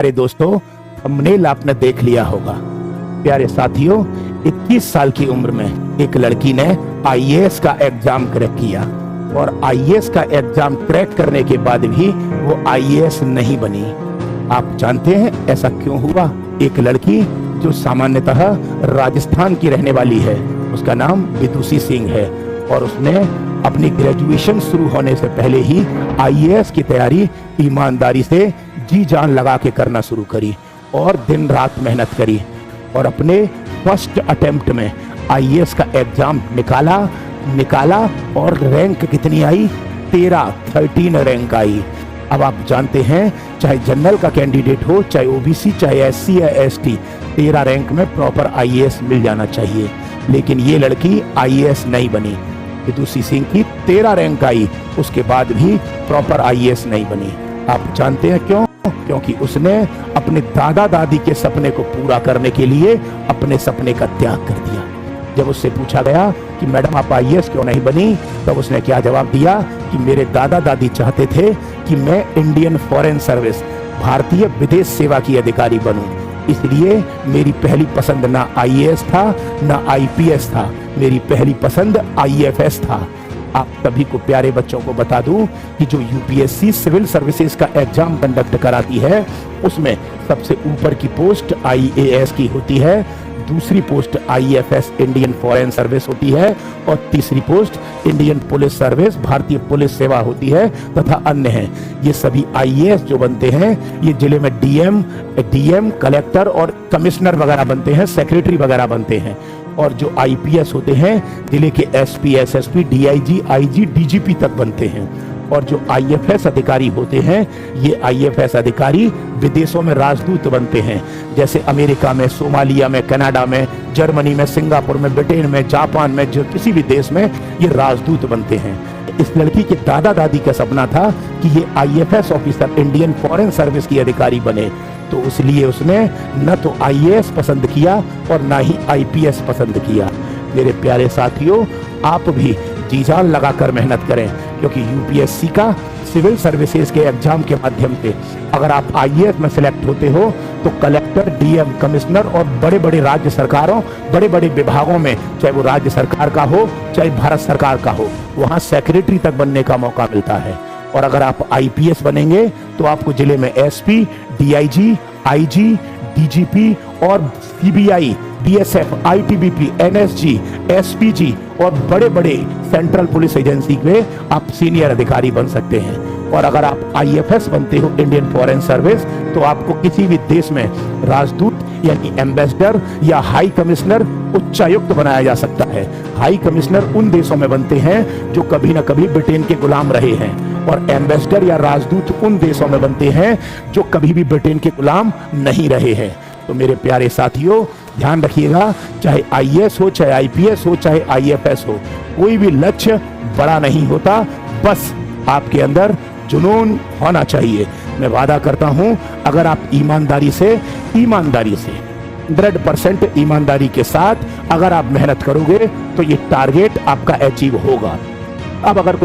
प्यारे दोस्तों, थंबनेल आपने देख लिया होगा। प्यारे साथियों, 21 साल की उम्र में एक लड़की ने आईएएस का एग्जाम क्रैक किया और आईएएस का एग्जाम क्रैक करने के बाद भी वो आईएएस नहीं बनी। आप जानते हैं ऐसा क्यों हुआ? एक लड़की जो सामान्यतः राजस्थान की रहने वाली है, उसका नाम विदुषी सिंह है और उसने अपनी ग्रेजुएशन शुरू होने से पहले ही आईएएस की तैयारी ईमानदारी से जी जान लगा के करना शुरू करी और दिन रात मेहनत करी और अपने फर्स्ट अटेम्प्ट में आईएएस का एग्जाम निकाला और रैंक कितनी आई? 13 रैंक आई। अब आप जानते हैं, चाहे जनरल का कैंडिडेट हो, चाहे ओबीसी, चाहे एससी या एसटी, 13 रैंक में प्रॉपर आईएएस मिल जाना चाहिए। लेकिन ये लड़की आईएएस नहीं बनी। विदुषी सिंह की 13 रैंक आई, उसके बाद भी प्रॉपर आईएएस नहीं बनी। आप जानते हैं क्यों? क्योंकि उसने अपने दादा दादी के सपने को पूरा करने के लिए अपने सपने का त्याग कर दिया। जब उससे पूछा गया कि मैडम आप आईएएस क्यों नहीं बनी, तब उसने क्या जवाब दिया कि मेरे दादा दादी चाहते थे कि मैं इंडियन फॉरेन सर्विस, भारतीय विदेश सेवा की अधिकारी बनूं, इसलिए मेरी पहली पसंद ना आईएएस था ना आईपीएस था, मेरी पहली पसंद आईएफएस था। आप सभी को प्यारे बच्चों को बता दूं कि जो यूपीएससी सिविल सर्विसेज का एग्जाम कंडक्ट कराती है, उसमें सबसे ऊपर की पोस्ट आईएएस की होती है, दूसरी post IFS Indian foreign service होती है और तीसरी पोस्ट इंडियन पुलिस सर्विस भारतीय पुलिस सेवा होती है तथा अन्य हैं। ये सभी आईएएस जो बनते हैं, ये जिले में डीएम, कलेक्टर और कमिश्नर वगैरह बनते हैं, सेक्रेटरी वगैरह बनते हैं। और जो आईपीएस होते हैं, जिले के SP, SSP, DIG, IG, DGP तक बनते हैं। और जो आईएफएस अधिकारी होते हैं, ये आईएफएस अधिकारी विदेशों में राजदूत बनते हैं, जैसे अमेरिका में, सोमालिया में, कनाडा में, जर्मनी में, सिंगापुर में, ब्रिटेन में, जापान में, जो किसी भी देश में ये राजदूत बनते हैं। इस लड़की के दादा दादी का सपना था कि ये IFS officer, Indian foreign service की अधिकारी बने, तो इसलिए उसने न तो आईएएस पसंद किया और ना ही आईपीएस पसंद किया। मेरे प्यारे साथियों, आप भी जी जान लगाकर मेहनत करें, क्योंकि यूपीएससी का सिविल सर्विसेज के एग्जाम के माध्यम से अगर आप आईएएस में सिलेक्ट होते हो तो कलेक्टर, डीएम, कमिश्नर और बड़े बड़े राज्य सरकारों, बड़े बड़े विभागों में, चाहे वो राज्य सरकार का हो चाहे भारत सरकार का हो, वहां सेक्रेटरी तक बनने का मौका मिलता है। और अगर आप आईपीएस बनेंगे तो आपको जिले में एसपी, डीआईजी, आईजी, डीजीपी और CBI, BSF, ITBP, NSG, SPG और बड़े बड़े सेंट्रल पुलिस एजेंसी में आप सीनियर अधिकारी बन सकते हैं। और अगर आप आईएफएस बनते हो, इंडियन फॉरेन सर्विस, तो आपको किसी भी देश में राजदूत यानी एम्बेसडर या हाई कमिश्नर, उच्चायुक्त बनाया जा सकता है। हाई कमिश्नर उन देशों में बनते हैं जो कभी ना कभी ब्रिटेन के गुलाम रहे हैं, और एम्बेसडर या राजदूत उन देशों में बनते हैं जो कभी भी ब्रिटेन के गुलाम नहीं रहे हैं। तो मेरे प्यारे साथियों, ध्यान रखिएगा, चाहे आईएएस हो, चाहे आईपीएस हो, चाहे आईएफएस हो, कोई भी लक्ष्य बड़ा नहीं होता, बस आपके अंदर जुनून होना चाहिए। मैं वादा करता हूं, अगर आप ईमानदारी से 100% ईमानदारी के साथ अगर आप मेहनत करोगे तो ये टारगेट आपका अचीव होगा। अब अगर